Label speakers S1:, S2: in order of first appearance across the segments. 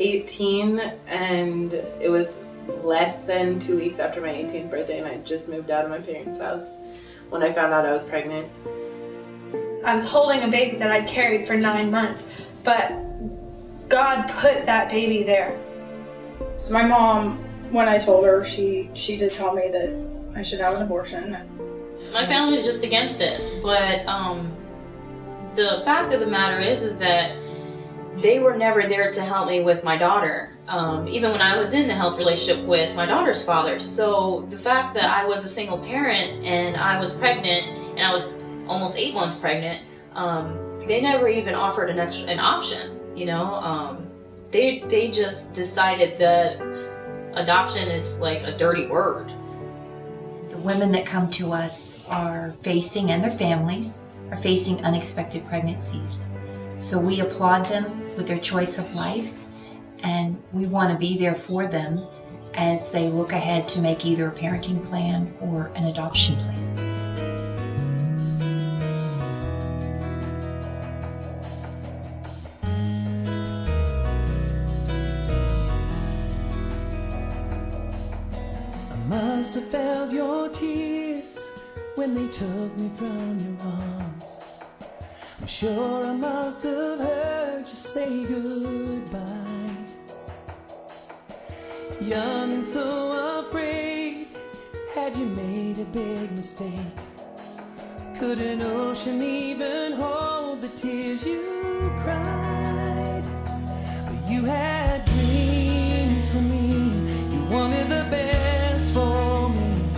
S1: 18 and it was less than 2 weeks after my 18th birthday, and I just moved out of my parents' house when I found out I was pregnant.
S2: I was holding a baby that I'd carried for 9 months, but God put that baby there.
S3: My mom, when I told her, she did tell me that I should have an abortion.
S4: My family was just against it, but the fact of the matter is that they were never there to help me with my daughter, even when I was in a health relationship with my daughter's father. So the fact that I was a single parent and I was pregnant, and I was almost 8 months pregnant, they never even offered an option, you know. They just decided that adoption is like a dirty word.
S5: The women that come to us are facing, and their families, are facing unexpected pregnancies. So we applaud them with their choice of life, and we want to be there for them as they look ahead to make either a parenting plan or an adoption plan.
S6: I must have felt your tears when they took me from your arms. I'm sure I must have heard you say goodbye. Young and so afraid, had you made a big mistake? Could an ocean even hold the tears you cried? But you had dreams for me, you wanted the best for me,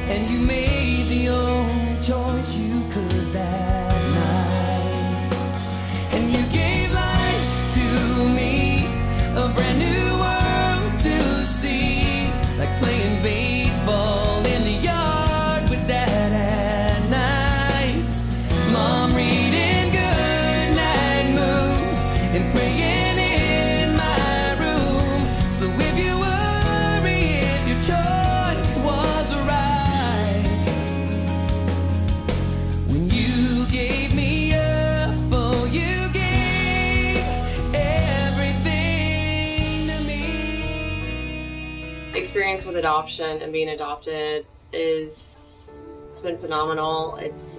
S6: and you made the only choice you could that night. And you gave life to me, a brand new world to see, like playing baseball in the yard with Dad at night. Mom reading Goodnight Moon and praying in my room. So if you worry if your choice was right, when you gave me up, oh, you gave everything to me.
S7: Experience with adoption and being adopted it's been phenomenal. It's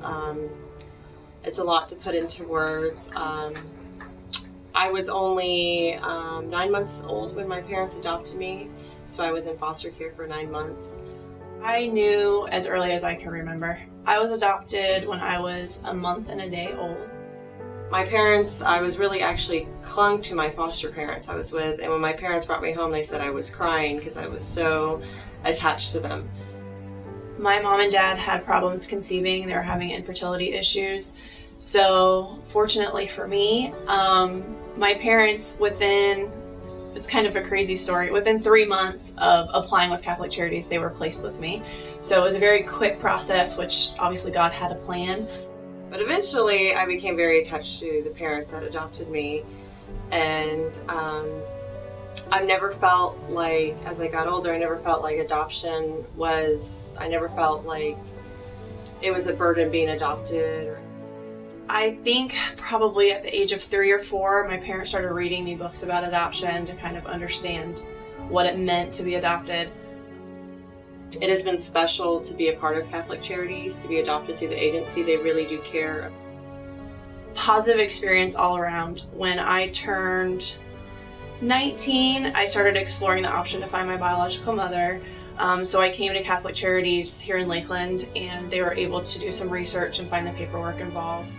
S7: a lot to put into words. I was only 9 months old when my parents adopted me, so I was in foster care for 9 months.
S2: I knew as early as I can remember. I was adopted when I was a month and a day old.
S7: My parents, I was really actually clung to my foster parents I was with, and when my parents brought me home, they said I was crying because I was so attached to them.
S2: My mom and dad had problems conceiving. They were having infertility issues. So fortunately for me, my parents it's kind of a crazy story, within 3 months of applying with Catholic Charities, they were placed with me. So it was a very quick process, which obviously God had a plan.
S7: But eventually I became very attached to the parents that adopted me, and I never felt like, as I got older, I never felt like I never felt like it was a burden being adopted.
S2: I think probably at the age of 3 or 4, my parents started reading me books about adoption to kind of understand what it meant to be adopted.
S7: It has been special to be a part of Catholic Charities, to be adopted through the agency. They really do care.
S2: Positive experience all around. When I turned 19, I started exploring the option to find my biological mother. So I came to Catholic Charities here in Lakeland, and they were able to do some research and find the paperwork involved.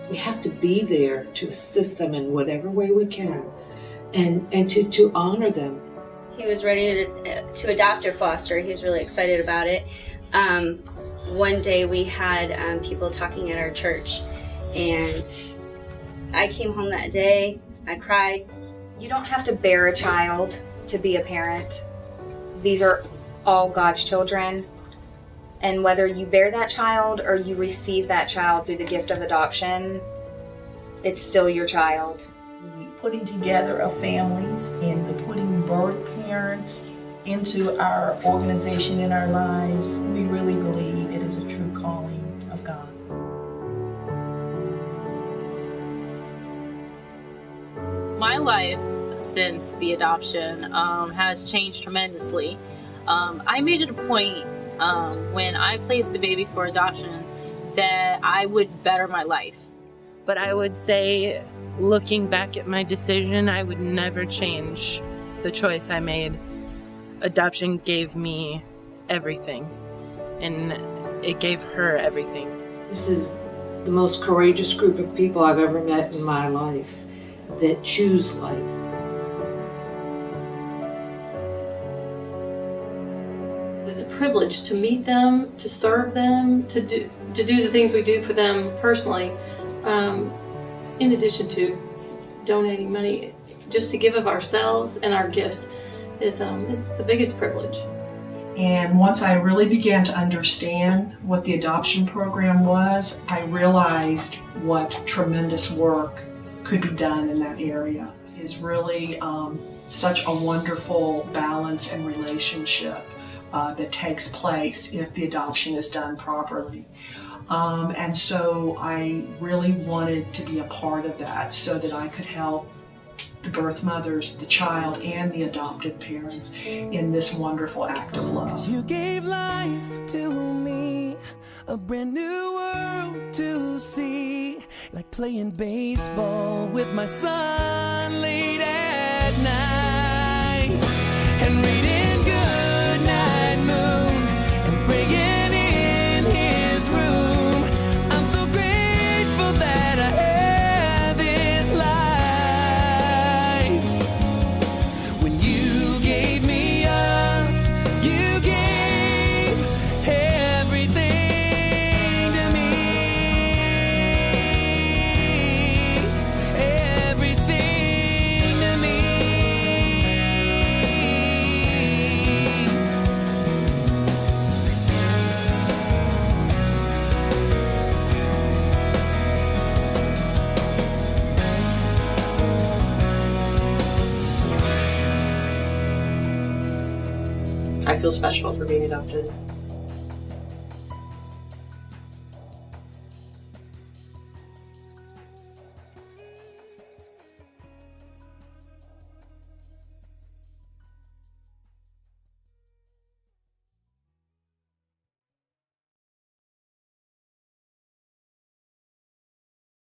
S8: We have to be there to assist them in whatever way we can, and to honor them.
S9: He was ready to adopt or foster. He was really excited about it. One day we had people talking at our church, and I came home that day. I cried.
S10: You don't have to bear a child to be a parent. These are all God's children. And whether you bear that child or you receive that child through the gift of adoption, it's still your child.
S11: Putting together of families and the putting birth parents into our organization in our lives, we really believe it is a true calling of God.
S12: My life
S4: since the adoption has changed tremendously. I made it a point when I placed the baby for adoption that I would better my life.
S12: But I would say, looking back at my decision, I would never change the choice I made. Adoption gave me everything, and it gave her everything.
S8: This is the most courageous group of people I've ever met in my life that choose life.
S13: It's a privilege to meet them, to serve them, to do the things we do for them personally, in addition to donating money. Just to give of ourselves and our gifts is the biggest privilege.
S14: And once I really began to understand what the adoption program was, I realized what tremendous work could be done in that area. It's really such a wonderful balance and relationship that takes place if the adoption is done properly. And so I really wanted to be a part of that so that I could help the birth mothers, the child, and the adopted parents in this wonderful act of love.
S6: 'Cause you gave life to me, a brand new world to see, like playing baseball with my son late at night, and reading Goodnight Moon and praying in his room. I'm so grateful that I had this life. When you gave me up, you gave everything to me. Everything to me.
S12: I feel special for being adopted.